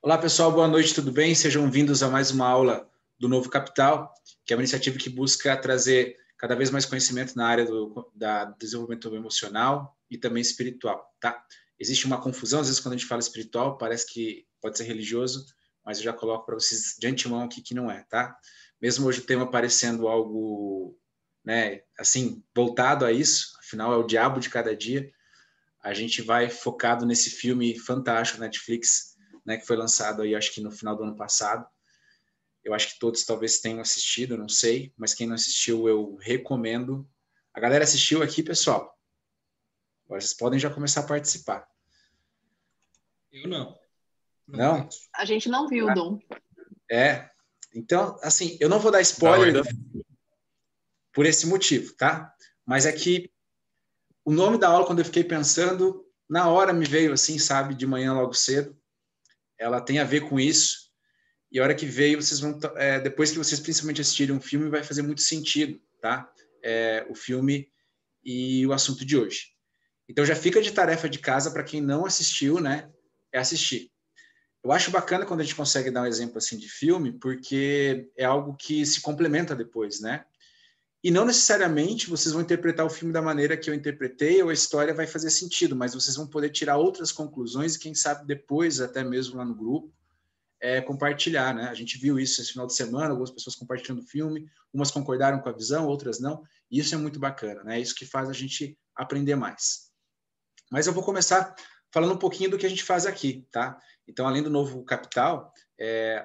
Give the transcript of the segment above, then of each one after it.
Olá, pessoal, boa noite, tudo bem? Sejam bem-vindos a mais uma aula do Novo Capital, que é uma iniciativa que busca trazer cada vez mais conhecimento na área do desenvolvimento emocional e também espiritual, tá? Existe uma confusão, às vezes, quando a gente fala espiritual, parece que pode ser religioso, mas eu já coloco para vocês de antemão aqui que não é, tá? Mesmo hoje o tema parecendo algo, né, assim, voltado a isso, afinal é o diabo de cada dia, a gente vai focado nesse filme fantástico, Netflix, né, que foi lançado aí, acho que no final do ano passado. Eu acho que todos talvez tenham assistido, não sei, mas quem não assistiu, eu recomendo. A galera assistiu aqui, pessoal? Agora vocês podem já começar a participar. Eu não. Não Não? conheço. A gente não viu, Dom. É. Então, assim, eu não vou dar spoiler por esse motivo, tá? Mas é que o nome da aula, quando eu fiquei pensando, na hora me veio assim, sabe, de manhã logo cedo. Ela tem a ver com isso. E a hora que veio, vocês vão, depois que vocês principalmente assistirem um filme, vai fazer muito sentido, tá? O filme e o assunto de hoje. Então já fica de tarefa de casa para quem não assistiu, né? É assistir. Eu acho bacana quando a gente consegue dar um exemplo assim de filme, porque é algo que se complementa depois, né? E não necessariamente vocês vão interpretar o filme da maneira que eu interpretei ou a história vai fazer sentido, mas vocês vão poder tirar outras conclusões e quem sabe depois, até mesmo lá no grupo, compartilhar, né? A gente viu isso esse final de semana, algumas pessoas compartilhando o filme, umas concordaram com a visão, outras não, e isso é muito bacana, né? Isso que faz a gente aprender mais. Mas eu vou começar falando um pouquinho do que a gente faz aqui, tá? Então, além do Novo Capital,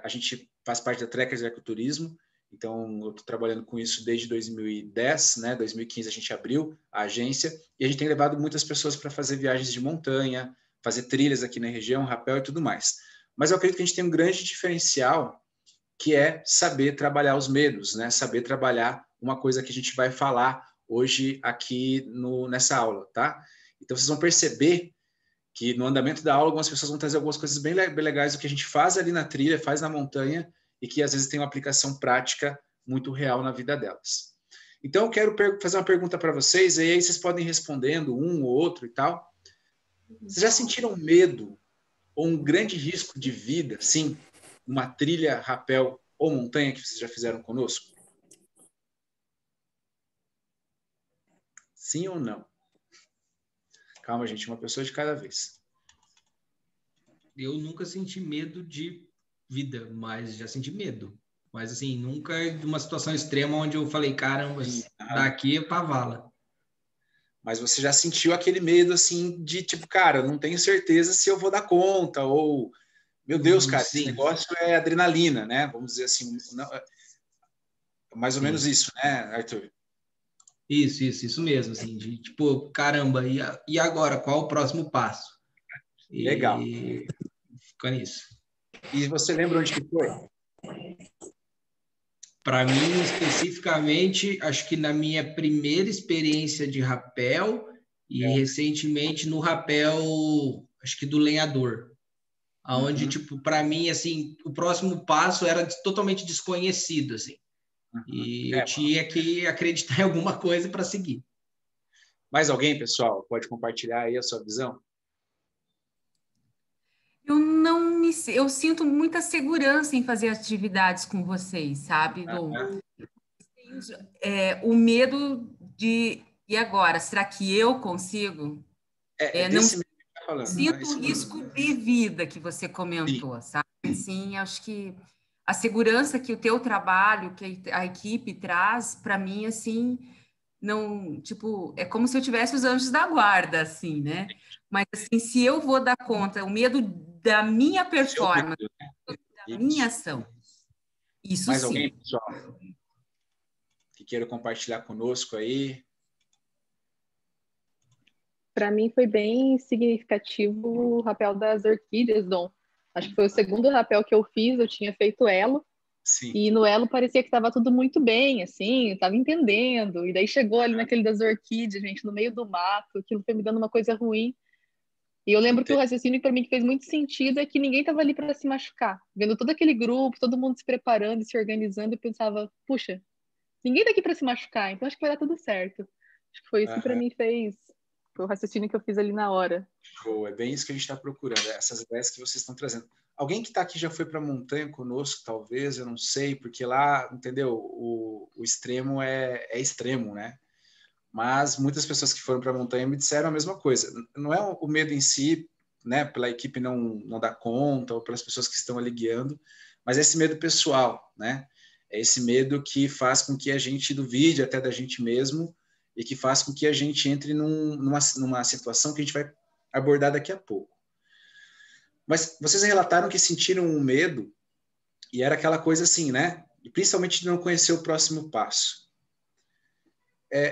a gente faz parte da Trekkers Ecoturismo, então eu estou trabalhando com isso desde 2010, né? 2015 a gente abriu a agência e a gente tem levado muitas pessoas para fazer viagens de montanha, fazer trilhas aqui na região, rapel e tudo mais. Mas eu acredito que a gente tem um grande diferencial, que é saber trabalhar os medos, né? Saber trabalhar uma coisa que a gente vai falar hoje aqui nessa aula, tá? Então, vocês vão perceber que no andamento da aula, algumas pessoas vão trazer algumas coisas bem legais do que a gente faz ali na trilha, faz na montanha, e que às vezes tem uma aplicação prática muito real na vida delas. Então, eu quero fazer uma pergunta para vocês, e aí vocês podem ir respondendo um ou outro e tal. Vocês já sentiram medo ou um grande risco de vida, sim, uma trilha, rapel ou montanha que vocês já fizeram conosco? Sim ou não? Calma, gente, uma pessoa de cada vez. Eu nunca senti medo de vida, mas já senti medo. Mas, assim, nunca de uma situação extrema onde eu falei, caramba, daqui é pra vala. Mas você já sentiu aquele medo, assim, de tipo, cara, não tenho certeza se eu vou dar conta, ou, meu Deus, cara, Sim. esse negócio é adrenalina, né? Vamos dizer assim, não, mais ou menos isso, né, Arthur? Isso mesmo, assim, de tipo, caramba, e agora, qual o próximo passo? Legal. Fica nisso. E você lembra onde que foi? Para mim, especificamente, acho que na minha primeira experiência de rapel e recentemente no rapel, acho que do lenhador, aonde tipo, para mim, assim, o próximo passo era totalmente desconhecido, assim. E eu tinha que acreditar em alguma coisa para seguir. Mais alguém, pessoal, pode compartilhar aí a sua visão? Eu sinto muita segurança em fazer atividades com vocês, sabe, Dom? O medo de e agora, será que eu consigo? Não falando, sinto o risco de vida que você comentou, sabe? Sim, acho que a segurança que o teu trabalho, que a equipe traz, para mim, assim, não, tipo, é como se eu tivesse os anjos da guarda, assim, né? Mas, assim, se eu vou dar conta, o medo da minha performance, da minha ação, isso Mais sim. alguém, pessoal, que queira compartilhar conosco aí? Para mim foi bem significativo o rapel das orquídeas, Dom. Acho que foi o segundo rapel que eu fiz, eu tinha feito elo. Sim. E no elo parecia que estava tudo muito bem, assim, eu estava entendendo. E daí chegou ali naquele das orquídeas, gente, no meio do mato, aquilo foi me dando uma coisa ruim. E eu lembro que o raciocínio para mim que fez muito sentido é que ninguém estava ali para se machucar. Vendo todo aquele grupo, todo mundo se preparando e se organizando, eu pensava, puxa, ninguém tá aqui para se machucar, então acho que vai dar tudo certo. Acho que foi isso que para mim fez Foi o raciocínio que eu fiz ali na hora. É bem isso que a gente está procurando, essas ideias que vocês estão trazendo. Alguém que está aqui já foi para a montanha conosco, talvez, eu não sei, porque lá, entendeu, o extremo é extremo, né? Mas muitas pessoas que foram para a montanha me disseram a mesma coisa. Não é o medo em si, né, pela equipe não dar conta, ou pelas pessoas que estão ali guiando, mas é esse medo pessoal, né? É esse medo que faz com que a gente duvide até da gente mesmo e que faz com que a gente entre numa situação que a gente vai abordar daqui a pouco. Mas vocês relataram que sentiram um medo e era aquela coisa assim, né? E principalmente de não conhecer o próximo passo.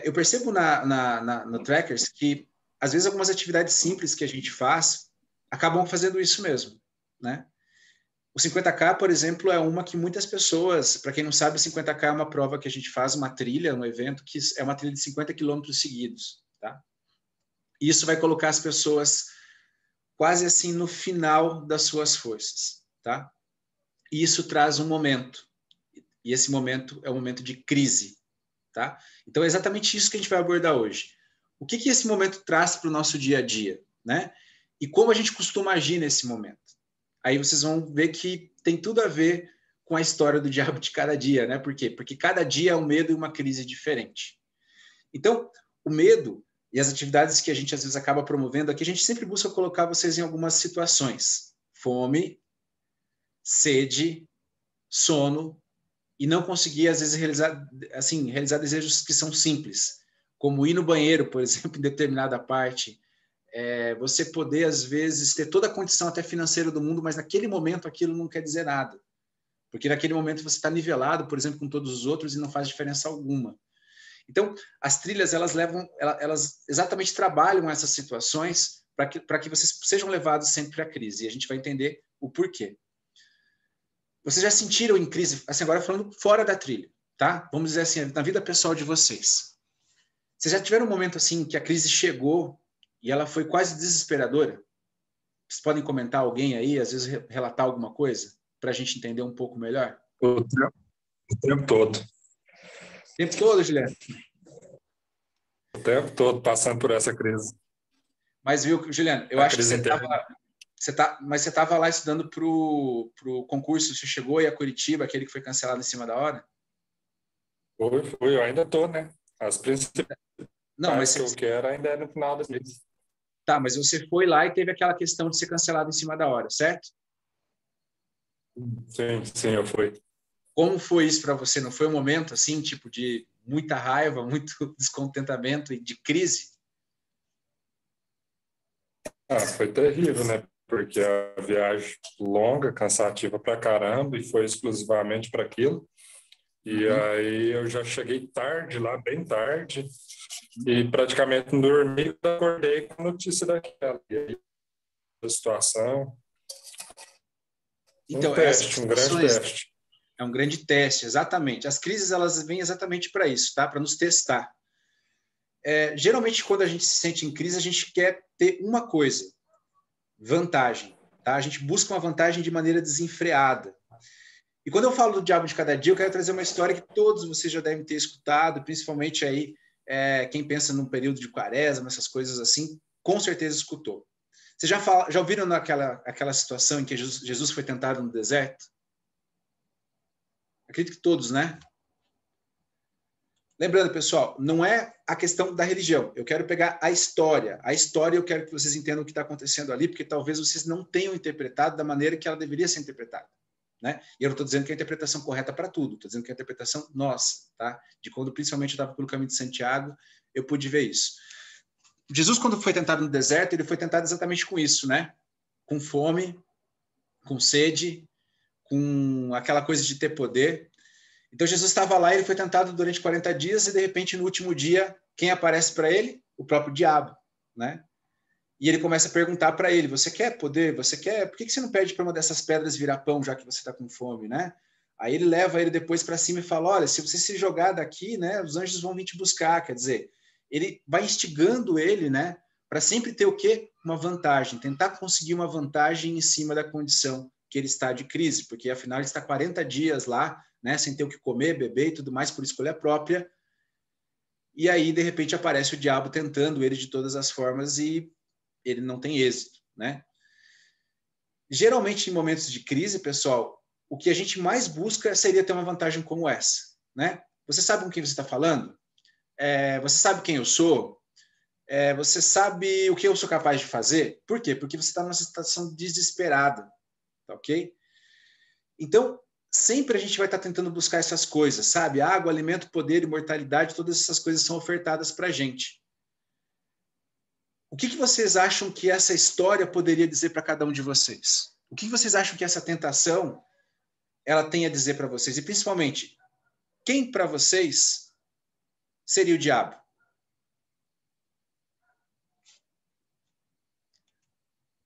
Eu percebo no Trackers que, às vezes, algumas atividades simples que a gente faz acabam fazendo isso mesmo, né? O 50K, por exemplo, é uma que muitas pessoas, para quem não sabe, 50K é uma prova que a gente faz, uma trilha, um evento, que é uma trilha de 50 quilômetros seguidos, tá? E isso vai colocar as pessoas quase assim no final das suas forças, tá? E isso traz um momento, e esse momento é um momento de crise, tá? Então é exatamente isso que a gente vai abordar hoje. O que esse momento traz para o nosso dia a dia, né? E como a gente costuma agir nesse momento. Aí vocês vão ver que tem tudo a ver com a história do diabo de cada dia, né? Por quê? Porque cada dia é um medo e uma crise diferente. Então, o medo e as atividades que a gente às vezes acaba promovendo aqui, a gente sempre busca colocar vocês em algumas situações. Fome, sede, sono, e não conseguir, às vezes, realizar desejos que são simples, como ir no banheiro, por exemplo, em determinada parte, você poder, às vezes, ter toda a condição até financeira do mundo, mas naquele momento aquilo não quer dizer nada. Porque naquele momento você está nivelado, por exemplo, com todos os outros e não faz diferença alguma. Então, as trilhas, elas exatamente trabalham essas situações para que vocês sejam levados sempre à crise. E a gente vai entender o porquê. Vocês já sentiram em crise, assim, agora falando fora da trilha, tá? Vamos dizer assim, na vida pessoal de vocês. Vocês já tiveram um momento assim que a crise chegou e ela foi quase desesperadora? Vocês podem comentar alguém aí, às vezes relatar alguma coisa, para a gente entender um pouco melhor? O tempo todo. O tempo todo, Juliano? O tempo todo passando por essa crise. Mas viu, Juliano, eu acho que você estava lá estudando para o concurso, você chegou aí a Curitiba, aquele que foi cancelado em cima da hora? Foi, eu ainda estou, né? As principais não, mas que eu quero ainda é no final desse mês. Tá, mas você foi lá e teve aquela questão de ser cancelado em cima da hora, certo? Sim, eu fui. Como foi isso para você? Não foi um momento assim, tipo de muita raiva, muito descontentamento e de crise? Foi terrível, né? Porque a viagem longa, cansativa pra caramba, e foi exclusivamente para aquilo. E aí eu já cheguei tarde lá, bem tarde, e praticamente não dormi, acordei com a notícia daquela. E aí, a situação... Então, um grande teste. É um grande teste, exatamente. As crises, elas vêm exatamente para isso, tá? Para nos testar. Geralmente, quando a gente se sente em crise, a gente quer ter uma coisa, vantagem, tá? A gente busca uma vantagem de maneira desenfreada. E quando eu falo do diabo de cada dia, eu quero trazer uma história que todos vocês já devem ter escutado, principalmente aí quem pensa num período de quaresma, essas coisas assim, com certeza escutou. Vocês já ouviram aquela situação em que Jesus foi tentado no deserto? Acredito que todos, né? Lembrando, pessoal, não é a questão da religião. Eu quero pegar a história. A história eu quero que vocês entendam o que está acontecendo ali, porque talvez vocês não tenham interpretado da maneira que ela deveria ser interpretada. Né? E eu não estou dizendo que é a interpretação correta para tudo, estou dizendo que é a interpretação nossa, tá? De quando principalmente eu estava pelo caminho de Santiago, eu pude ver isso. Jesus, quando foi tentado no deserto, ele foi tentado exatamente com isso, né? Com fome, com sede, com aquela coisa de ter poder. Então Jesus estava lá, ele foi tentado durante 40 dias e de repente no último dia, quem aparece para ele? O próprio diabo, né? E ele começa a perguntar para ele, você quer poder? Você quer? Por que você não pede para uma dessas pedras virar pão, já que você está com fome, né? Aí ele leva ele depois para cima e fala, olha, se você se jogar daqui, né, os anjos vão vir te buscar. Quer dizer, ele vai instigando ele, né, para sempre ter o quê? Uma vantagem, tentar conseguir uma vantagem em cima da condição que ele está de crise, porque afinal ele está 40 dias lá, né, sem ter o que comer, beber e tudo mais por escolha própria. e aí, de repente, aparece o diabo tentando ele de todas as formas e ele não tem êxito, né? Geralmente, em momentos de crise, pessoal, o que a gente mais busca seria ter uma vantagem como essa, né? Você sabe com quem você está falando? Você sabe quem eu sou? Você sabe o que eu sou capaz de fazer? Por quê? Porque você está numa situação desesperada, tá ok? Então, sempre a gente vai estar tentando buscar essas coisas, sabe? Água, alimento, poder, imortalidade, todas essas coisas são ofertadas para a gente. O que vocês acham que essa história poderia dizer para cada um de vocês? O que vocês acham que essa tentação ela tem a dizer para vocês? E principalmente, quem para vocês seria o diabo?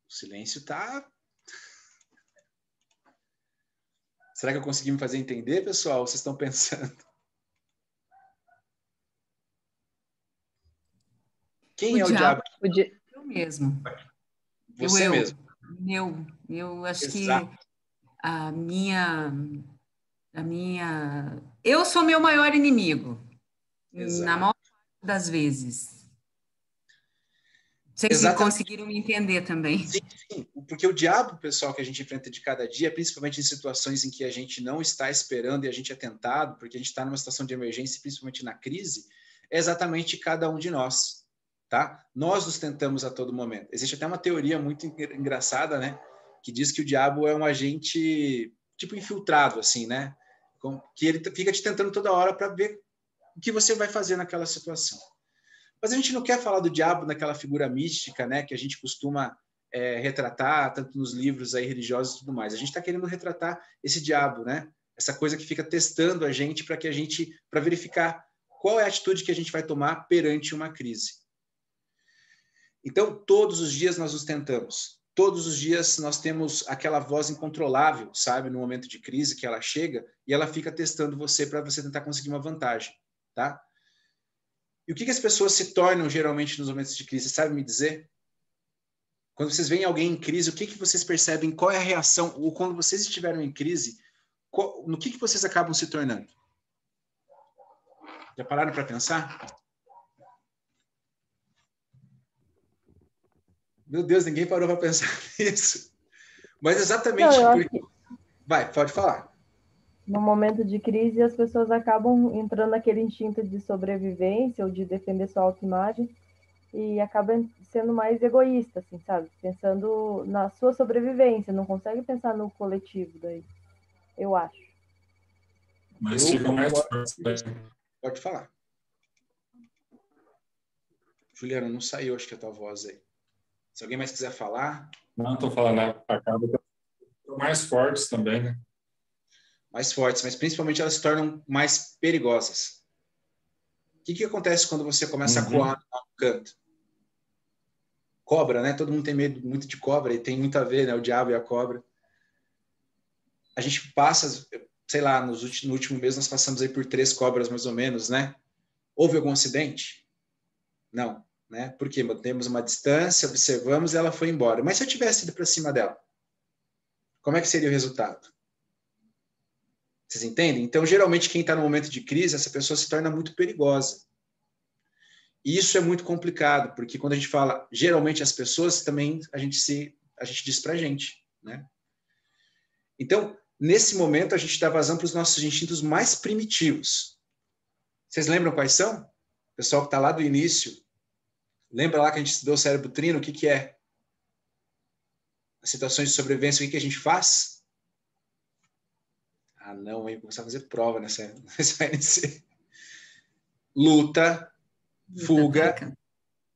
O silêncio está... Será que eu consegui me fazer entender, pessoal? Ou vocês estão pensando? Quem é o diabo? Eu mesmo. Você mesmo. Eu acho Exato. que a minha... Eu sou meu maior inimigo. Exato. Na maior parte das vezes. Vocês conseguiram me entender também. Sim, sim. Porque o diabo, pessoal, que a gente enfrenta de cada dia, principalmente em situações em que a gente não está esperando e a gente é tentado, porque a gente está numa situação de emergência, principalmente na crise, é exatamente cada um de nós. Tá? Nós nos tentamos a todo momento. Existe até uma teoria muito engraçada, né? Que diz que o diabo é um agente tipo infiltrado, assim, né? Que ele fica te tentando toda hora para ver o que você vai fazer naquela situação. Mas a gente não quer falar do diabo naquela figura mística, né? Que a gente costuma retratar, tanto nos livros aí religiosos e tudo mais. A gente está querendo retratar esse diabo, né? Essa coisa que fica testando a gente para verificar qual é a atitude que a gente vai tomar perante uma crise. Então, todos os dias nós nos tentamos. Todos os dias nós temos aquela voz incontrolável, sabe? No momento de crise que ela chega e ela fica testando você para você tentar conseguir uma vantagem, tá? E o que as pessoas se tornam geralmente nos momentos de crise? Sabe me dizer? Quando vocês veem alguém em crise, o que vocês percebem? Qual é a reação? Ou quando vocês estiveram em crise, no que vocês acabam se tornando? Já pararam para pensar? Meu Deus, ninguém parou para pensar nisso. Mas exatamente porque... Vai, pode falar. No momento de crise, as pessoas acabam entrando naquele instinto de sobrevivência ou de defender sua autoimagem e acabam sendo mais egoísta, assim, sabe? Pensando na sua sobrevivência, não consegue pensar no coletivo daí, eu acho. Mas fica mais forte. Pode falar. Juliana, não saiu, acho que a tua voz aí. Se alguém mais quiser falar... Não, estou falando, acaba mais fortes também, né? Mais fortes, mas principalmente elas se tornam mais perigosas. O que acontece quando você começa a coar no canto? Cobra, né? Todo mundo tem medo muito de cobra e tem muito a ver, né? O diabo e a cobra. A gente passa, sei lá, no último mês nós passamos aí por 3 cobras mais ou menos, né? Houve algum acidente? Não, né? Porque mantemos uma distância, observamos e ela foi embora. Mas se eu tivesse ido para cima dela, como é que seria o resultado? Vocês entendem? Então, geralmente, quem está no momento de crise, essa pessoa se torna muito perigosa. E isso é muito complicado, porque quando a gente fala, geralmente, as pessoas, também a gente diz para a gente, né? Então, nesse momento, a gente dá vazão para os nossos instintos mais primitivos. Vocês lembram quais são? O pessoal que está lá do início, lembra lá que a gente estudou o cérebro trino, o que é? As situações de sobrevivência, o que a gente faz? Ah, não, eu vou começar a fazer prova nessa ANC. Luta, fuga,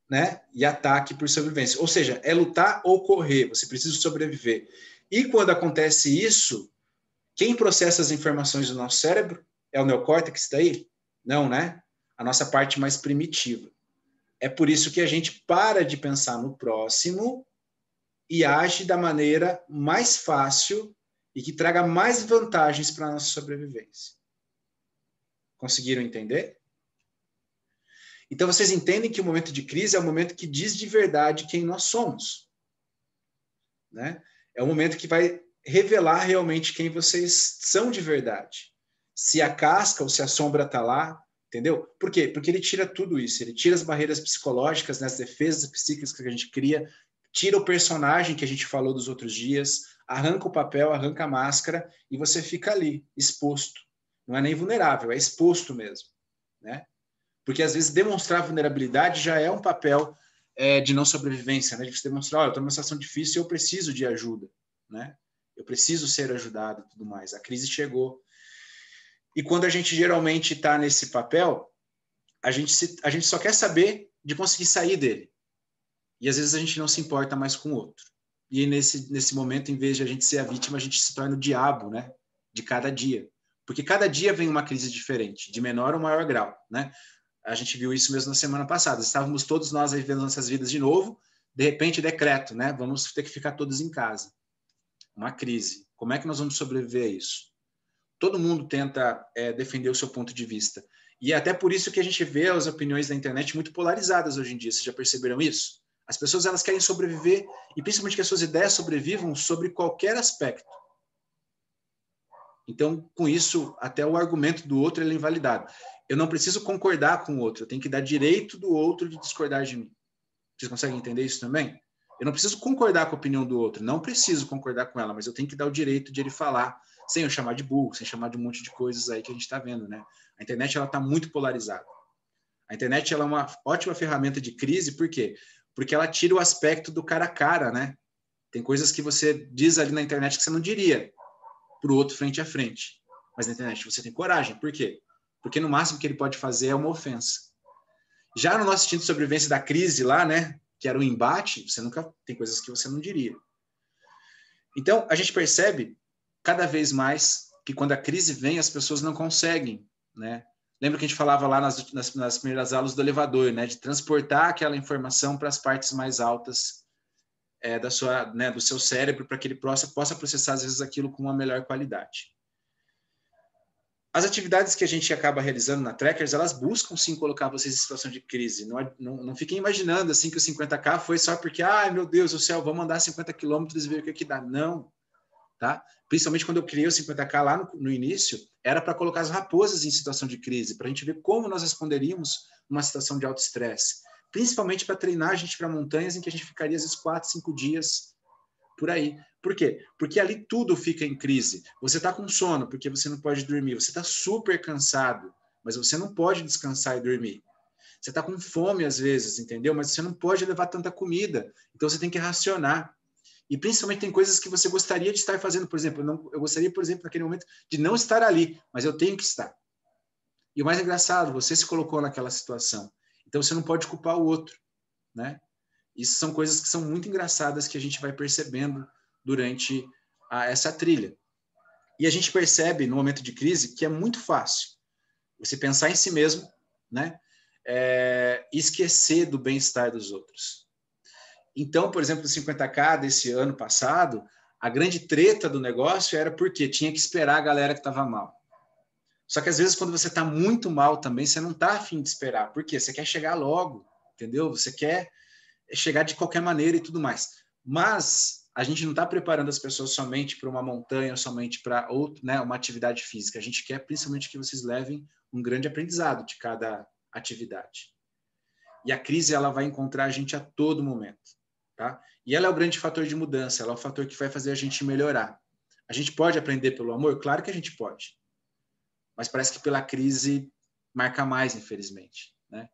né? E ataque por sobrevivência. Ou seja, é lutar ou correr, você precisa sobreviver. E quando acontece isso, quem processa as informações do nosso cérebro? É o neocórtex daí? Não, né? A nossa parte mais primitiva. É por isso que a gente para de pensar no próximo e age da maneira mais fácil e que traga mais vantagens para a nossa sobrevivência. Conseguiram entender? Então, vocês entendem que o momento de crise é o momento que diz de verdade quem nós somos. Né? É o momento que vai revelar realmente quem vocês são de verdade. Se a casca ou se a sombra está lá, Entendeu? Por quê? Porque ele tira tudo isso. Ele tira as barreiras psicológicas, né, as defesas psíquicas que a gente cria, tira o personagem que a gente falou dos outros dias, arranca o papel, arranca a máscara e você fica ali, exposto. Não é nem vulnerável, é exposto mesmo, né? Porque às vezes demonstrar vulnerabilidade já é um papel de não sobrevivência, né? De você demonstrar, olha, eu estou numa situação difícil e eu preciso de ajuda, né? Eu preciso ser ajudado e tudo mais. A crise chegou. E quando a gente geralmente está nesse papel, a gente só quer saber de conseguir sair dele. E às vezes a gente não se importa mais com o outro. E nesse momento, em vez de a gente ser a vítima, a gente se torna o diabo, né? De cada dia. Porque cada dia vem uma crise diferente, de menor ou maior grau, né? A gente viu isso mesmo na semana passada. Estávamos todos nós aí vivendo nossas vidas de novo, de repente decreto, né? Vamos ter que ficar todos em casa. Uma crise. Como é que nós vamos sobreviver a isso? Todo mundo tenta defender o seu ponto de vista. E é até por isso que a gente vê as opiniões da internet muito polarizadas hoje em dia. Vocês já perceberam isso? As pessoas elas querem sobreviver e principalmente que as suas ideias sobrevivam sobre qualquer aspecto. Então, com isso, até o argumento do outro ele é invalidado. Eu não preciso concordar com o outro, eu tenho que dar direito do outro de discordar de mim. Vocês conseguem entender isso também? Eu não preciso concordar com a opinião do outro, não preciso concordar com ela, mas eu tenho que dar o direito de ele falar, sem eu chamar de burro, sem chamar de um monte de coisas aí que a gente está vendo, né? A internet ela está muito polarizada. A internet ela é uma ótima ferramenta de crise, por quê? Porque ela tira o aspecto do cara a cara, né? Tem coisas que você diz ali na internet que você não diria para o outro frente a frente. Mas na internet você tem coragem. Por quê? Porque no máximo que ele pode fazer é uma ofensa. Já no nosso instinto de sobrevivência da crise lá, né? Que era o embate, você nunca tem coisas que você não diria. Então, a gente percebe cada vez mais que quando a crise vem, as pessoas não conseguem, né? Lembra que a gente falava lá nas primeiras aulas do elevador, né? De transportar aquela informação para as partes mais altas do seu cérebro, para que ele possa processar, às vezes, aquilo com uma melhor qualidade. As atividades que a gente acaba realizando na Trackers, elas buscam, sim, colocar vocês em situação de crise. Não fiquem imaginando, assim, que o 50K foi só porque, ai, meu Deus do céu, vamos andar 50 quilômetros e ver o que dá. Não, tá? Principalmente quando eu criei o 50K lá no início, era para colocar as raposas em situação de crise, para a gente ver como nós responderíamos numa situação de alto estresse. Principalmente para treinar a gente para montanhas em que a gente ficaria, às vezes, 4, 5 dias por aí. Por quê? Porque ali tudo fica em crise. Você está com sono porque você não pode dormir. Você está super cansado, mas você não pode descansar e dormir. Você está com fome às vezes, entendeu? Mas você não pode levar tanta comida. Então você tem que racionar. E principalmente tem coisas que você gostaria de estar fazendo. Por exemplo, eu gostaria, por exemplo, naquele momento, de não estar ali, mas eu tenho que estar. E o mais engraçado, você se colocou naquela situação. Então você não pode culpar o outro, né? Isso são coisas que são muito engraçadas que a gente vai percebendo durante essa trilha. E a gente percebe, no momento de crise, que é muito fácil você pensar em si mesmo, né? E esquecer do bem-estar dos outros. Então, por exemplo, o 50K desse ano passado, a grande treta do negócio era porque tinha que esperar a galera que estava mal. Só que às vezes, quando você está muito mal também, você não está a fim de esperar. Por quê? Você quer chegar logo, entendeu? Você quer chegar de qualquer maneira e tudo mais. Mas a gente não está preparando as pessoas somente para uma montanha, somente para uma atividade física. A gente quer principalmente que vocês levem um grande aprendizado de cada atividade. E a crise ela vai encontrar a gente a todo momento, tá? E ela é o grande fator de mudança, ela é o fator que vai fazer a gente melhorar. A gente pode aprender pelo amor? Claro que a gente pode. Mas parece que pela crise marca mais, infelizmente, né?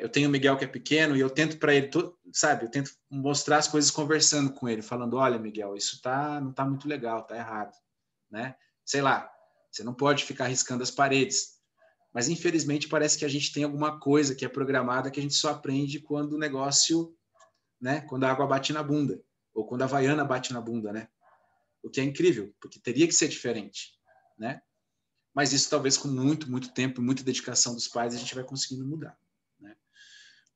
Eu tenho o Miguel que é pequeno e eu tento para ele, sabe? Eu tento mostrar as coisas conversando com ele, falando, olha, Miguel, isso não tá muito legal, tá errado, né? Sei lá, você não pode ficar riscando as paredes. Mas, infelizmente, parece que a gente tem alguma coisa que é programada que a gente só aprende quando o negócio, né? Quando a água bate na bunda, ou quando a Havaiana bate na bunda, né? O que é incrível, porque teria que ser diferente, né? Mas isso talvez com muito, muito tempo e muita dedicação dos pais a gente vai conseguindo mudar.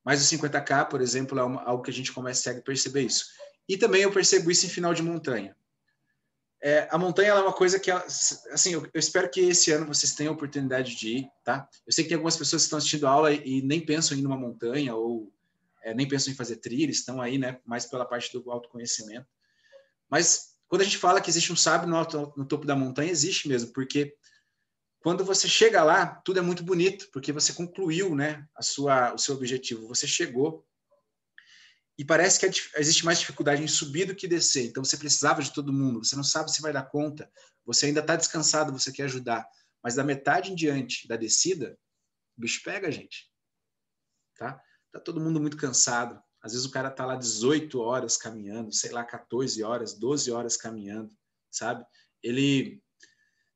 Mas o 50K, por exemplo, é algo que a gente consegue perceber isso. E também eu percebo isso em final de montanha. A montanha ela é uma coisa que, assim, eu espero que esse ano vocês tenham a oportunidade de ir, tá? Eu sei que tem algumas pessoas que estão assistindo a aula e nem pensam em ir numa montanha ou nem pensam em fazer trilha, estão aí, né, mais pela parte do autoconhecimento. Mas quando a gente fala que existe um sábio no topo da montanha, existe mesmo, porque quando você chega lá, tudo é muito bonito, porque você concluiu, né, o seu objetivo. Você chegou e parece que existe mais dificuldade em subir do que descer. Então, você precisava de todo mundo. Você não sabe se vai dar conta. Você ainda está descansado, você quer ajudar. Mas da metade em diante da descida, o bicho pega a gente. Tá todo mundo muito cansado. Às vezes o cara tá lá 18 horas caminhando, sei lá, 14 horas, 12 horas caminhando, sabe? Ele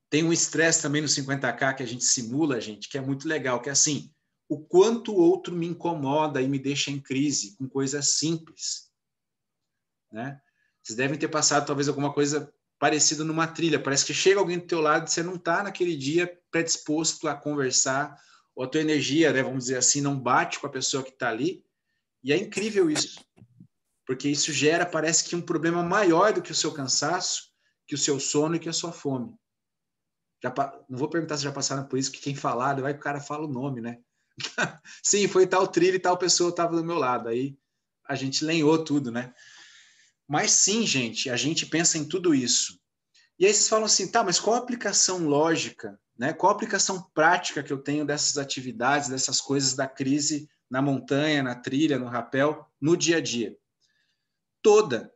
tem um estresse também no 50K que a gente simula, gente, que é muito legal, que é assim, o quanto o outro me incomoda e me deixa em crise com coisas simples, né? Vocês devem ter passado talvez alguma coisa parecida numa trilha. Parece que chega alguém do teu lado e você não está naquele dia predisposto a conversar, ou a tua energia, né, vamos dizer assim, não bate com a pessoa que está ali. E é incrível isso, porque isso gera, parece que um problema maior do que o seu cansaço, que o seu sono e que a sua fome. Não vou perguntar se já passaram por isso, que quem falar, vai que o cara fala o nome, né? Sim, foi tal trilha e tal pessoa estava do meu lado. Aí a gente lenhou tudo, né? Mas sim, gente, a gente pensa em tudo isso. E aí vocês falam assim, tá, mas qual a aplicação lógica, né? Qual a aplicação prática que eu tenho dessas atividades, dessas coisas da crise na montanha, na trilha, no rapel, no dia a dia? Toda.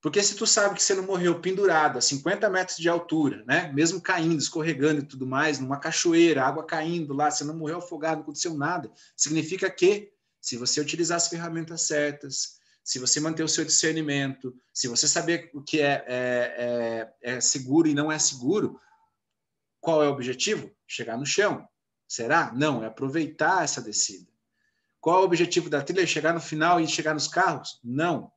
Porque se tu sabe que você não morreu pendurado a 50 metros de altura, né? Mesmo caindo, escorregando e tudo mais, numa cachoeira, água caindo lá, você não morreu afogado, não aconteceu nada, significa que, se você utilizar as ferramentas certas, se você manter o seu discernimento, se você saber o que é seguro e não é seguro, qual é o objetivo? Chegar no chão. Será? Não, é aproveitar essa descida. Qual é o objetivo da trilha? Chegar no final e chegar nos carros? Não.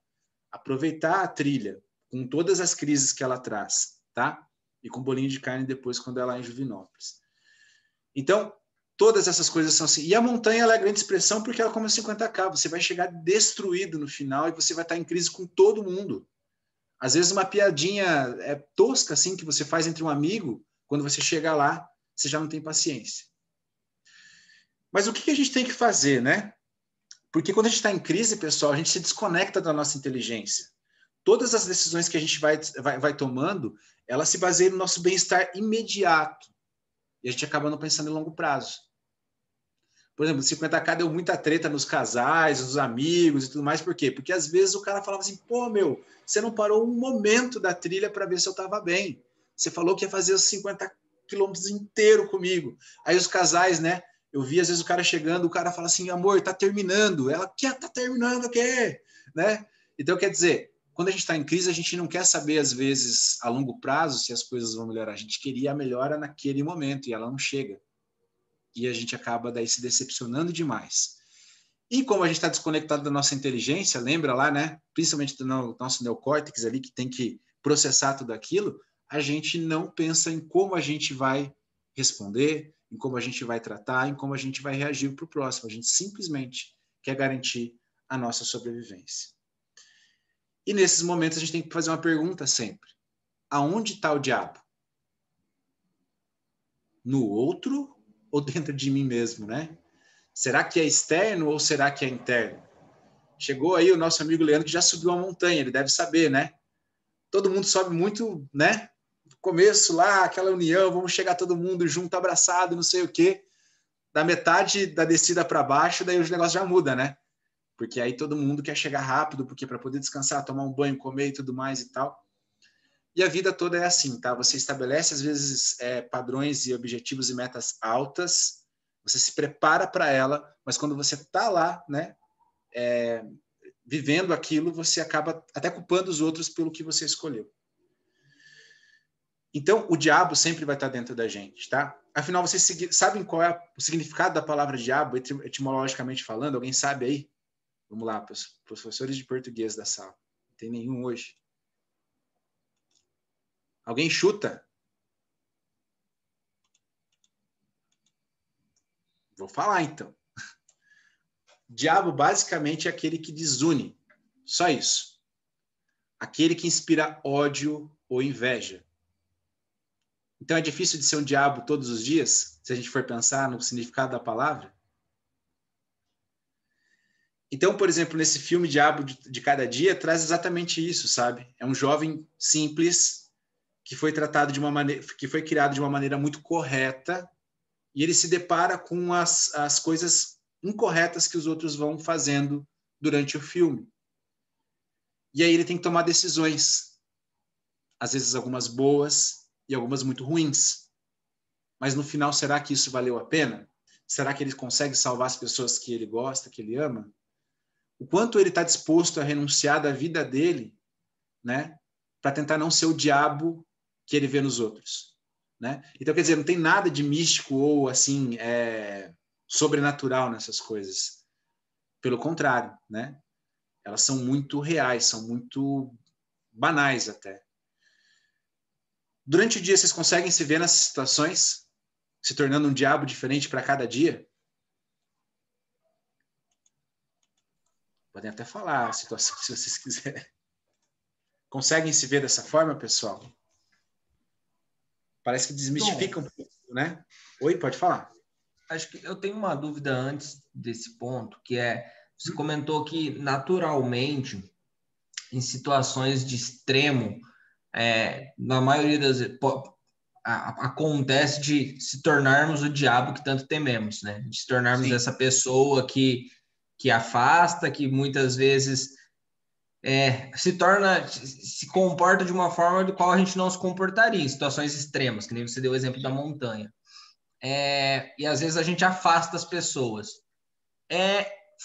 Aproveitar a trilha com todas as crises que ela traz, tá? E com bolinho de carne depois quando ela é em Juvinópolis. Então, todas essas coisas são assim. E a montanha ela é a grande expressão porque ela é como 50K. Você vai chegar destruído no final e você vai estar em crise com todo mundo. Às vezes uma piadinha tosca assim que você faz entre um amigo, quando você chega lá, você já não tem paciência. Mas o que a gente tem que fazer, né? Porque quando a gente está em crise, pessoal, a gente se desconecta da nossa inteligência. Todas as decisões que a gente vai tomando, elas se baseiam no nosso bem-estar imediato. E a gente acaba não pensando em longo prazo. Por exemplo, 50K deu muita treta nos casais, nos amigos e tudo mais. Por quê? Porque às vezes o cara falava assim, pô, meu, você não parou um momento da trilha para ver se eu estava bem. Você falou que ia fazer os 50 quilômetros inteiro comigo. Aí os casais, né? Eu vi às vezes o cara chegando, o cara fala assim, amor, tá terminando. Ela, que tá terminando o quê? Né? Então, quer dizer, quando a gente está em crise, a gente não quer saber, às vezes, a longo prazo, se as coisas vão melhorar. A gente queria a melhora naquele momento e ela não chega. E a gente acaba daí se decepcionando demais. E como a gente está desconectado da nossa inteligência, lembra lá, né? Principalmente do nosso neocórtex ali, que tem que processar tudo aquilo, a gente não pensa em como a gente vai responder, em como a gente vai tratar, em como a gente vai reagir para o próximo. A gente simplesmente quer garantir a nossa sobrevivência. E nesses momentos a gente tem que fazer uma pergunta sempre. Aonde está o diabo? No outro ou dentro de mim mesmo, né? Será que é externo ou será que é interno? Chegou aí o nosso amigo Leandro que já subiu a montanha, ele deve saber, né? Todo mundo sobe muito, né? No começo lá, aquela união, vamos chegar todo mundo junto, abraçado, não sei o quê. Da metade da descida para baixo, daí o negócio já muda, né? Porque aí todo mundo quer chegar rápido, porque para poder descansar, tomar um banho, comer e tudo mais e tal. E a vida toda é assim, tá? Você estabelece, às vezes, padrões e objetivos e metas altas, você se prepara para ela, mas quando você está lá, né, vivendo aquilo, você acaba até culpando os outros pelo que você escolheu. Então, o diabo sempre vai estar dentro da gente, tá? Afinal, vocês sabem qual é o significado da palavra diabo, etimologicamente falando? Alguém sabe aí? Vamos lá, professores de português da sala. Não tem nenhum hoje. Alguém chuta? Vou falar, então. Diabo, basicamente, é aquele que desune. Só isso. Aquele que inspira ódio ou inveja. Então, é difícil de ser um diabo todos os dias, se a gente for pensar no significado da palavra? Então, por exemplo, nesse filme Diabo de Cada Dia, traz exatamente isso, sabe? É um jovem simples, que foi tratado de uma maneira, que foi criado de uma maneira muito correta, e ele se depara com as coisas incorretas que os outros vão fazendo durante o filme. E aí ele tem que tomar decisões, às vezes algumas boas e algumas muito ruins. Mas no final, será que isso valeu a pena? Será que ele consegue salvar as pessoas que ele gosta, que ele ama? O quanto ele está disposto a renunciar da vida dele, né, para tentar não ser o diabo que ele vê nos outros, né? Então, quer dizer, não tem nada de místico ou assim sobrenatural nessas coisas. Pelo contrário, né? Elas são muito reais, são muito banais até. Durante o dia, vocês conseguem se ver nessas situações, se tornando um diabo diferente para cada dia? Podem até falar a situação, se vocês quiserem. Conseguem se ver dessa forma, pessoal? Parece que desmistifica um pouco, né? Oi, pode falar. Acho que eu tenho uma dúvida antes desse ponto, que é, você comentou que naturalmente, em situações de extremo, na maioria das vezes, acontece de se tornarmos o diabo que tanto tememos, né? De se tornarmos essa pessoa que afasta, que muitas vezes se comporta de uma forma do qual a gente não se comportaria em situações extremas, que nem você deu o exemplo da montanha. E às vezes a gente afasta as pessoas.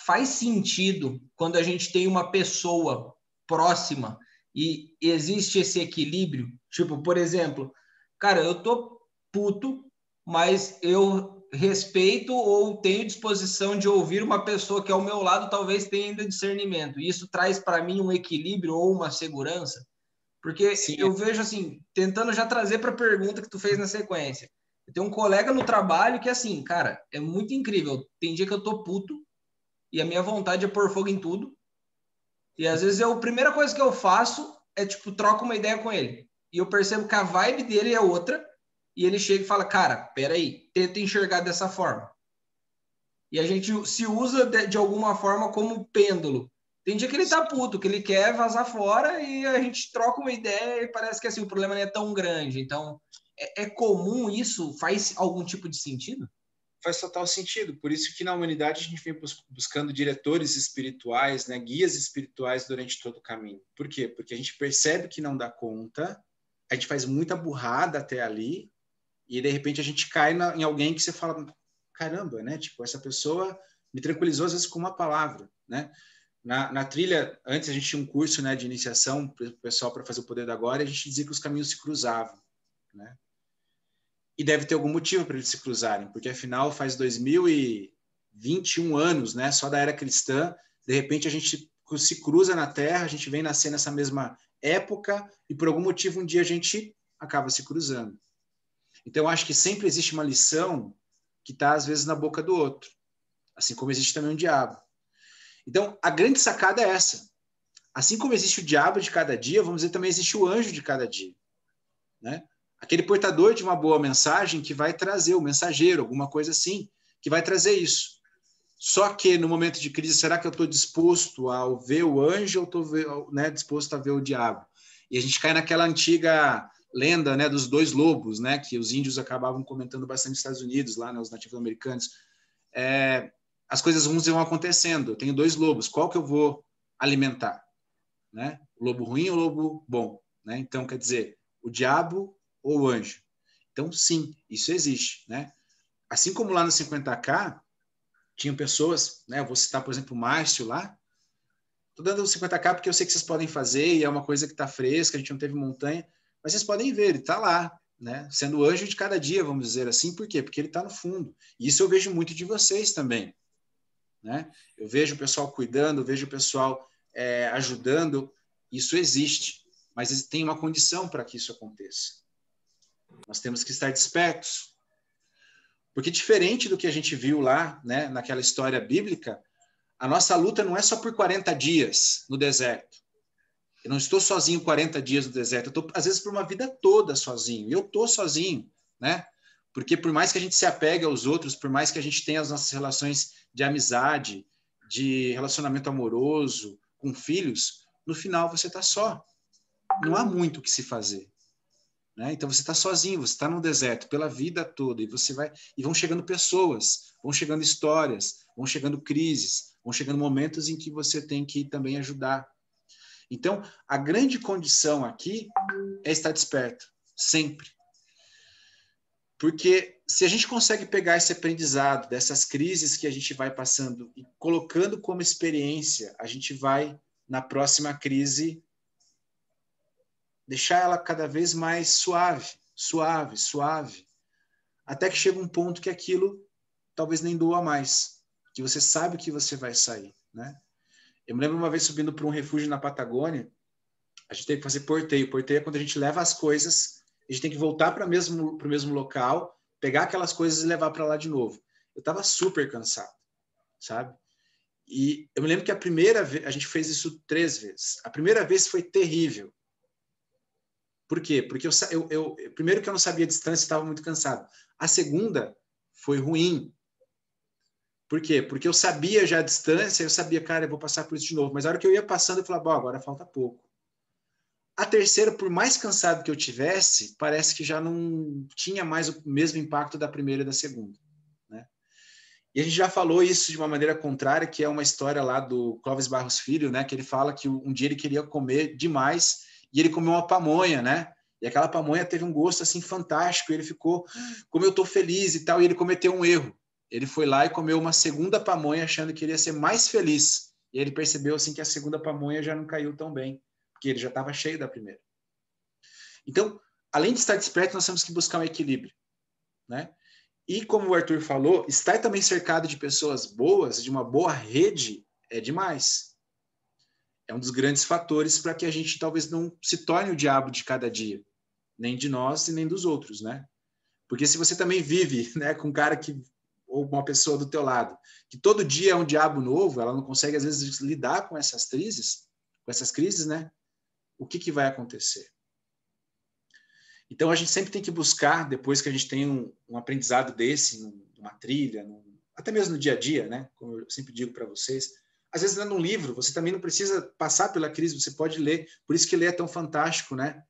Faz sentido quando a gente tem uma pessoa próxima e existe esse equilíbrio? Tipo, por exemplo, cara, eu tô puto, mas eu respeito ou tenho disposição de ouvir uma pessoa que ao meu lado talvez tenha ainda discernimento. E isso traz para mim um equilíbrio ou uma segurança? Porque eu vejo assim, tentando já trazer para a pergunta que tu fez na sequência. Eu tenho um colega no trabalho que assim, cara, é muito incrível. Tem dia que eu tô puto e a minha vontade é pôr fogo em tudo. E às vezes a primeira coisa que eu faço é tipo, troco uma ideia com ele. E eu percebo que a vibe dele é outra. E ele chega e fala, cara, peraí, tenta enxergar dessa forma. E a gente se usa de alguma forma como pêndulo. Tem dia que ele tá puto, que ele quer vazar fora e a gente troca uma ideia e parece que assim, o problema não é tão grande. Então, é comum isso? Faz algum tipo de sentido? Faz total sentido. Por isso que na humanidade a gente vem buscando diretores espirituais, né, guias espirituais durante todo o caminho. Por quê? Porque a gente percebe que não dá conta, a gente faz muita burrada até ali, e de repente a gente cai em alguém que você fala, caramba, né? Tipo, essa pessoa me tranquilizou às vezes com uma palavra, né? Na trilha, antes a gente tinha um curso, né, de iniciação para o pessoal para fazer o Poder da Agora, e a gente dizia que os caminhos se cruzavam, né? E deve ter algum motivo para eles se cruzarem, porque afinal faz 2021 anos, né, só da era cristã, de repente a gente se cruza na Terra, a gente vem nascer nessa mesma época e por algum motivo um dia a gente acaba se cruzando. Então eu acho que sempre existe uma lição que está às vezes na boca do outro, assim como existe também um diabo. Então a grande sacada é essa. Assim como existe o diabo de cada dia, vamos dizer, também existe o anjo de cada dia, né? Aquele portador de uma boa mensagem que vai trazer, o mensageiro, alguma coisa assim, que vai trazer isso. Só que no momento de crise, será que eu estou disposto a ver o anjo ou estou, né, disposto a ver o diabo? E a gente cai naquela antiga lenda, né, dos dois lobos, né, que os índios acabavam comentando bastante nos Estados Unidos, lá, né, os nativos americanos. As coisas ruins vão acontecendo. Eu tenho dois lobos, qual que eu vou alimentar? Né? O lobo ruim ou o lobo bom? Né? Então, quer dizer, o diabo ou o anjo. Então, sim, isso existe, né? Assim como lá no 50K, tinham pessoas, né? Eu vou citar, por exemplo, o Márcio lá. Estou dando o 50K porque eu sei que vocês podem fazer e é uma coisa que está fresca, a gente não teve montanha, mas vocês podem ver, ele está lá, né? Sendo o anjo de cada dia, vamos dizer assim. Por quê? Porque ele está no fundo. E isso eu vejo muito de vocês também, né? Eu vejo o pessoal cuidando, eu vejo o pessoal ajudando. Isso existe, mas tem uma condição para que isso aconteça. Nós temos que estar despertos. Porque diferente do que a gente viu lá, né, naquela história bíblica, a nossa luta não é só por 40 dias no deserto. Eu não estou sozinho 40 dias no deserto, eu estou, às vezes, por uma vida toda sozinho. E eu estou sozinho, né? Porque por mais que a gente se apegue aos outros, por mais que a gente tenha as nossas relações de amizade, de relacionamento amoroso, com filhos, no final você está só. Não há muito o que se fazer. né? Então você está sozinho, você está no deserto pela vida toda, e vão chegando pessoas, vão chegando histórias, vão chegando crises, vão chegando momentos em que você tem que também ajudar. Então, a grande condição aqui é estar desperto, sempre. Porque se a gente consegue pegar esse aprendizado dessas crises que a gente vai passando e colocando como experiência, a gente vai, na próxima crise, deixar ela cada vez mais suave, suave, suave, até que chega um ponto que aquilo talvez nem doa mais, que você sabe que você vai sair, né? Eu me lembro uma vez subindo para um refúgio na Patagônia, a gente tem que fazer porteio. Porteio é quando a gente leva as coisas, a gente tem que voltar para o mesmo local, pegar aquelas coisas e levar para lá de novo. Eu estava super cansado, sabe? E eu me lembro que a primeira vez, a gente fez isso 3 vezes. A primeira vez foi terrível. Por quê? Porque primeiro que eu não sabia a distância, estava muito cansado. A segunda foi ruim. Por quê? Porque eu sabia já a distância, eu sabia, cara, eu vou passar por isso de novo. Mas a hora que eu ia passando, eu falava, bom, agora falta pouco. A terceira, por mais cansado que eu tivesse, parece que já não tinha mais o mesmo impacto da primeira e da segunda, né? E a gente já falou isso de uma maneira contrária, que é uma história lá do Clóvis Barros Filho, né? Que ele fala que um dia ele queria comer demais e ele comeu uma pamonha, né? E aquela pamonha teve um gosto assim fantástico. E ele ficou, como eu tô feliz e tal. E ele cometeu um erro. Ele foi lá e comeu uma segunda pamonha, achando que ele ia ser mais feliz. E ele percebeu assim que a segunda pamonha já não caiu tão bem, porque ele já estava cheio da primeira. Então, além de estar desperto, nós temos que buscar um equilíbrio, né? E como o Arthur falou, estar também cercado de pessoas boas, de uma boa rede, é demais. É um dos grandes fatores para que a gente talvez não se torne o diabo de cada dia, nem de nós e nem dos outros, né? Porque se você também vive, né, com um cara que, ou uma pessoa do teu lado, que todo dia é um diabo novo, ela não consegue às vezes lidar com essas crises, né? O que vai acontecer? Então, a gente sempre tem que buscar, depois que a gente tem um aprendizado desse, numa trilha, até mesmo no dia a dia, né? Como eu sempre digo para vocês, às vezes lendo um livro, você também não precisa passar pela crise, você pode ler. Por isso que ler é tão fantástico, né?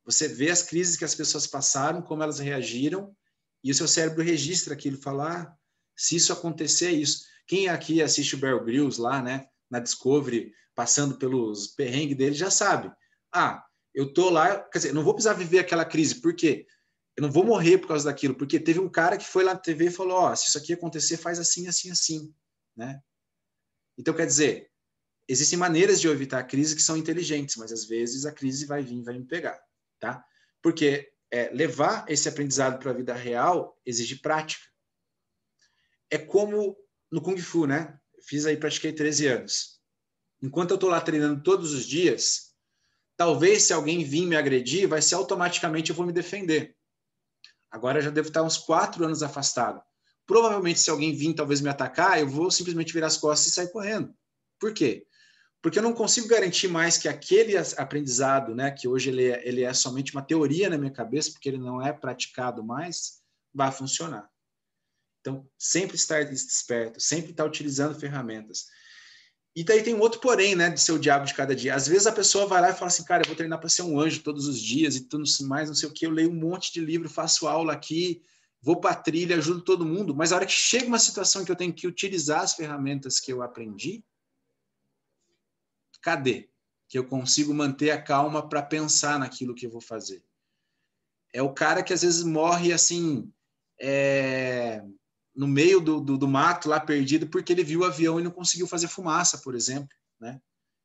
Você vê as crises que as pessoas passaram, como elas reagiram, e o seu cérebro registra aquilo, fala, se isso acontecer, é isso. Quem aqui assiste o Bear Grylls lá, né? Na Discovery, passando pelos perrengues dele, já sabe. Eu tô lá, quer dizer, não vou precisar viver aquela crise, por quê? Eu não vou morrer por causa daquilo, porque teve um cara que foi lá na TV e falou, se isso aqui acontecer, faz assim, assim, assim, né? Então, quer dizer, existem maneiras de eu evitar a crise que são inteligentes, mas às vezes a crise vai vir, vai me pegar, tá? Porque levar esse aprendizado para a vida real exige prática. É como no Kung Fu, né? Pratiquei 13 anos. Enquanto eu tô lá treinando todos os dias, talvez se alguém vir me agredir, vai ser automaticamente eu vou me defender. Agora eu já devo estar uns 4 anos afastado. Provavelmente se alguém vir talvez me atacar, eu vou simplesmente virar as costas e sair correndo. Por quê? Porque eu não consigo garantir mais que aquele aprendizado, né, que hoje ele é somente uma teoria na minha cabeça, porque ele não é praticado mais, vai funcionar. Então, sempre estar desperto, sempre estar utilizando ferramentas. E daí tem um outro porém, né, de ser o diabo de cada dia. Às vezes a pessoa vai lá e fala assim, cara, eu vou treinar para ser um anjo todos os dias e tudo mais, não sei o quê, eu leio um monte de livro, faço aula aqui, vou para a trilha, ajudo todo mundo, mas a hora que chega uma situação que eu tenho que utilizar as ferramentas que eu aprendi, cadê? Que eu consigo manter a calma para pensar naquilo que eu vou fazer. É o cara que às vezes morre assim, no meio do mato, lá perdido, porque ele viu o avião e não conseguiu fazer fumaça, por exemplo, né?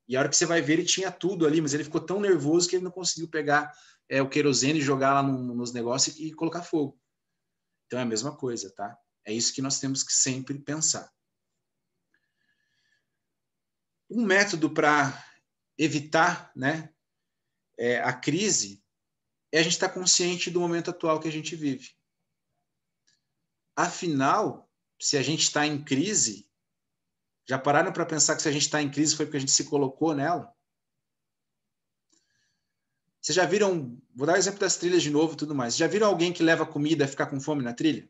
E a hora que você vai ver, ele tinha tudo ali, mas ele ficou tão nervoso que ele não conseguiu pegar o querosene e jogar lá nos negócios e colocar fogo. Então é a mesma coisa, tá? É isso que nós temos que sempre pensar. Um método para evitar, né, a crise é a gente estar consciente do momento atual que a gente vive. Afinal, se a gente está em crise, já pararam para pensar que se a gente está em crise foi porque a gente se colocou nela? Vocês já viram, vou dar o exemplo das trilhas de novo e tudo mais, já viram alguém que leva comida e ficar com fome na trilha?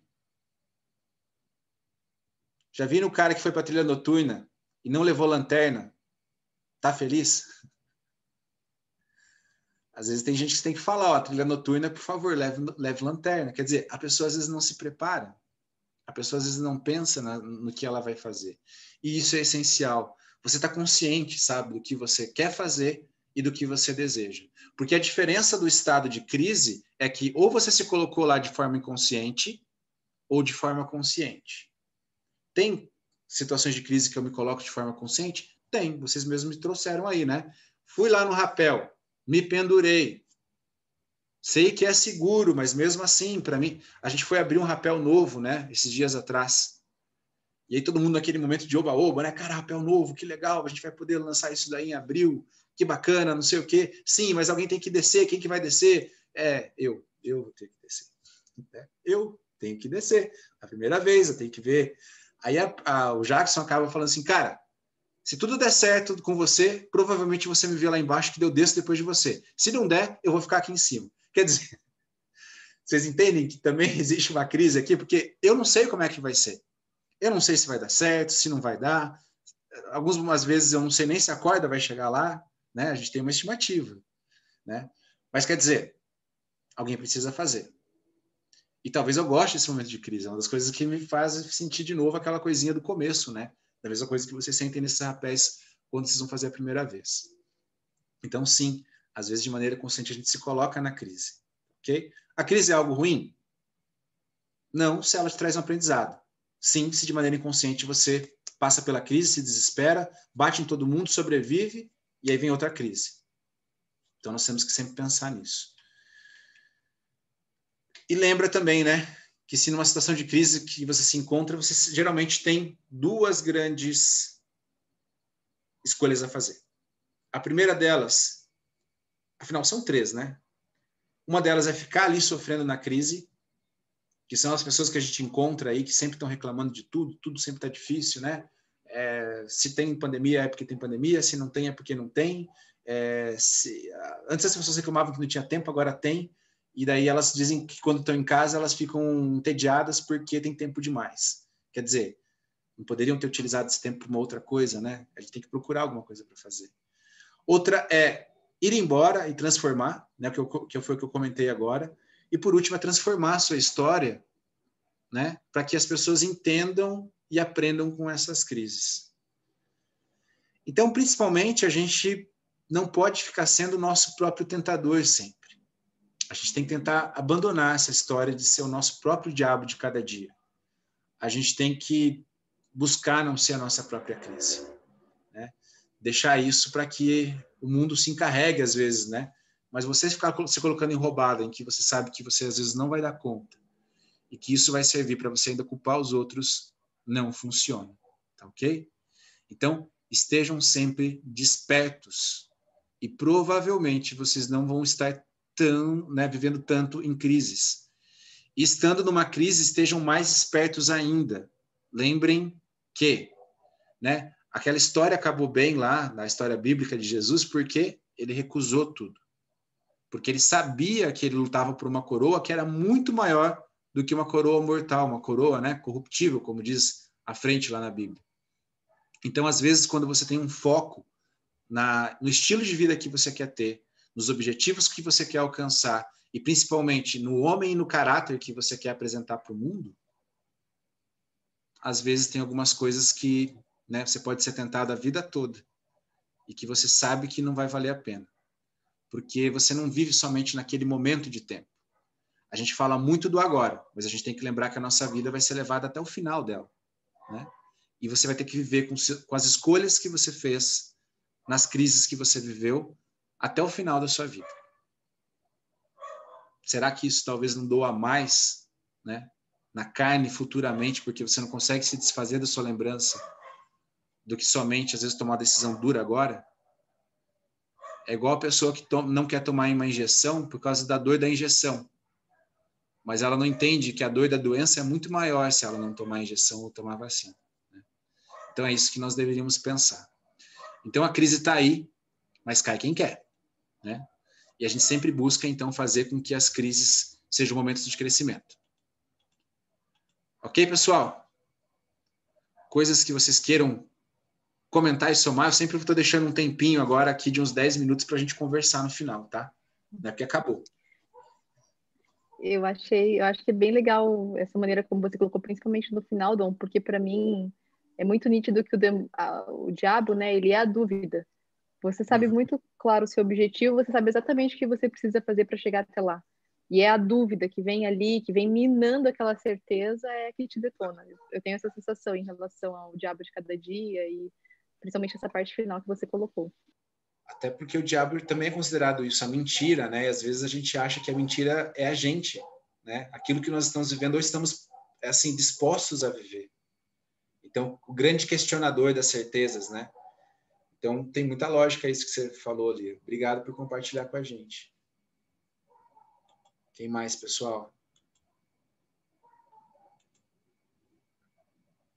Já viram o cara que foi para a trilha noturna e não levou lanterna? Tá feliz? Às vezes tem gente que tem que falar, ó, trilha noturna, por favor, leve lanterna. Quer dizer, a pessoa às vezes não se prepara. A pessoa às vezes não pensa no que ela vai fazer. E isso é essencial. Você está consciente, sabe, do que você quer fazer e do que você deseja. Porque a diferença do estado de crise é que ou você se colocou lá de forma inconsciente ou de forma consciente. Tem situações de crise que eu me coloco de forma consciente? Tem. Vocês mesmos me trouxeram aí, né? Fui lá no rapel, me pendurei. Sei que é seguro, mas mesmo assim, para mim, a gente foi abrir um rapel novo, né? Esses dias atrás. E aí todo mundo naquele momento de oba-oba, né? Cara, rapel novo, que legal, a gente vai poder lançar isso daí em abril, que bacana, não sei o quê. Sim, mas alguém tem que descer, quem que vai descer? Eu vou ter que descer. Eu tenho que descer. A primeira vez, eu tenho que ver. Aí o Jackson acaba falando assim, cara, se tudo der certo com você, provavelmente você me vê lá embaixo que eu desço depois de você. Se não der, eu vou ficar aqui em cima. Quer dizer, vocês entendem que também existe uma crise aqui? Porque eu não sei como é que vai ser. Eu não sei se vai dar certo, se não vai dar. Algumas vezes eu não sei nem se a corda vai chegar lá, né? A gente tem uma estimativa, né? Mas quer dizer, alguém precisa fazer. E talvez eu goste desse momento de crise. É uma das coisas que me faz sentir de novo aquela coisinha do começo, né? Da mesma coisa que vocês sentem nesses rapés quando vocês vão fazer a primeira vez. Então, sim, às vezes de maneira consciente a gente se coloca na crise, ok? A crise é algo ruim? Não, se ela te traz um aprendizado. Sim, se de maneira inconsciente você passa pela crise, se desespera, bate em todo mundo, sobrevive, e aí vem outra crise. Então nós temos que sempre pensar nisso. E lembra também, né, que se numa situação de crise que você se encontra, você geralmente tem duas grandes escolhas a fazer. A primeira delas, afinal são três, né? Uma delas é ficar ali sofrendo na crise, que são as pessoas que a gente encontra aí, que sempre estão reclamando de tudo, tudo sempre está difícil, né? Se tem pandemia é porque tem pandemia, se não tem é porque não tem. Antes as pessoas reclamavam que não tinha tempo, agora tem, e daí elas dizem que quando estão em casa elas ficam entediadas porque tem tempo demais. Quer dizer, não poderiam ter utilizado esse tempo para uma outra coisa, né? A gente tem que procurar alguma coisa para fazer. Outra é ir embora e transformar, né? Que foi o que eu comentei agora. E por último é transformar a sua história, né? Para que as pessoas entendam e aprendam com essas crises. Então, principalmente, a gente não pode ficar sendo o nosso próprio tentador sempre. A gente tem que tentar abandonar essa história de ser o nosso próprio diabo de cada dia. A gente tem que buscar não ser a nossa própria crise, né? Deixar isso para que o mundo se encarregue às vezes, né? Mas você ficar se colocando em roubada, em que você sabe que você às vezes não vai dar conta e que isso vai servir para você ainda culpar os outros, não funciona, tá ok? Então, estejam sempre despertos e provavelmente vocês não vão estar vivendo tanto em crises. E estando numa crise, estejam mais espertos ainda. Lembrem que, né, aquela história acabou bem lá, na história bíblica de Jesus, porque ele recusou tudo. Porque ele sabia que ele lutava por uma coroa que era muito maior do que uma coroa mortal, uma coroa, né, corruptível, como diz à frente lá na Bíblia. Então, às vezes, quando você tem um foco no estilo de vida que você quer ter, nos objetivos que você quer alcançar, e principalmente no homem e no caráter que você quer apresentar para o mundo, às vezes tem algumas coisas que, né, você pode ser tentado a vida toda e que você sabe que não vai valer a pena. Porque você não vive somente naquele momento de tempo. A gente fala muito do agora, mas a gente tem que lembrar que a nossa vida vai ser levada até o final dela, né? E você vai ter que viver com as escolhas que você fez, nas crises que você viveu, até o final da sua vida. Será que isso talvez não doa mais, né, na carne futuramente, porque você não consegue se desfazer da sua lembrança, do que somente, às vezes, tomar uma decisão dura agora? É igual a pessoa que não quer tomar uma injeção por causa da dor da injeção. Mas ela não entende que a dor da doença é muito maior se ela não tomar injeção ou tomar vacina, né? Então é isso que nós deveríamos pensar. Então a crise está aí, mas cai quem quer, né? E a gente sempre busca, então, fazer com que as crises sejam momentos de crescimento. Ok, pessoal? Coisas que vocês queiram comentar e somar, eu sempre estou deixando um tempinho agora aqui de uns 10 minutos para a gente conversar no final, tá? Não é porque acabou. Eu acho que é bem legal essa maneira como você colocou, principalmente no final, Dom, porque para mim é muito nítido que o diabo, né, ele é a dúvida. Você sabe muito claro o seu objetivo, você sabe exatamente o que você precisa fazer para chegar até lá. E é a dúvida que vem ali, que vem minando aquela certeza, é que te detona. Eu tenho essa sensação em relação ao diabo de cada dia e principalmente essa parte final que você colocou. Até porque o diabo também é considerado isso, a mentira, né? E às vezes a gente acha que a mentira é a gente, né? Aquilo que nós estamos vivendo, ou estamos, assim, dispostos a viver. Então, o grande questionador das certezas, né? Então, tem muita lógica isso que você falou ali. Obrigado por compartilhar com a gente. Quem mais, pessoal?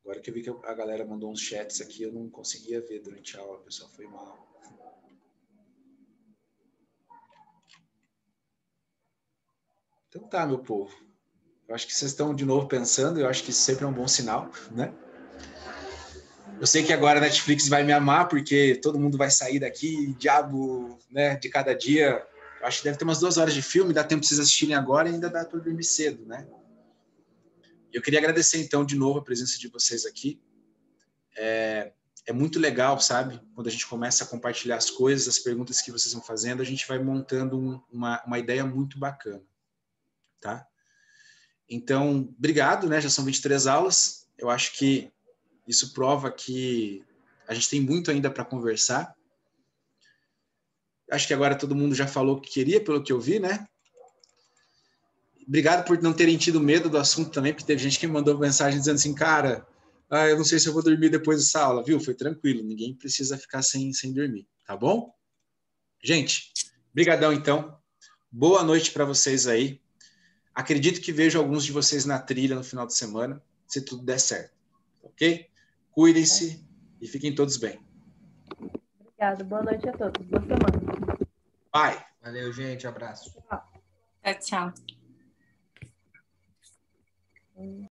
Agora que eu vi que a galera mandou uns chats aqui, eu não conseguia ver durante a aula, pessoal, foi mal. Então tá, meu povo. Eu acho que vocês estão de novo pensando, eu acho que isso sempre é um bom sinal, né? Eu sei que agora a Netflix vai me amar, porque todo mundo vai sair daqui, diabo, né, de cada dia. Eu acho que deve ter umas 2 horas de filme, dá tempo para vocês assistirem agora e ainda dá para dormir cedo, né? Eu queria agradecer, então, de novo a presença de vocês aqui. É muito legal, sabe? Quando a gente começa a compartilhar as coisas, as perguntas que vocês vão fazendo, a gente vai montando uma ideia muito bacana, tá? Então, obrigado, né? Já são 23 aulas. Eu acho que isso prova que a gente tem muito ainda para conversar. Acho que agora todo mundo já falou o que queria, pelo que eu vi, né? Obrigado por não terem tido medo do assunto também, porque teve gente que me mandou mensagem dizendo assim, cara, eu não sei se eu vou dormir depois dessa aula, viu? Foi tranquilo, ninguém precisa ficar sem dormir, tá bom? Gente, brigadão então. Boa noite para vocês aí. Acredito que vejo alguns de vocês na trilha no final de semana, se tudo der certo, ok? Cuidem-se e fiquem todos bem. Obrigada, boa noite a todos. Boa semana. Bye. Valeu, gente. Abraço. Tchau.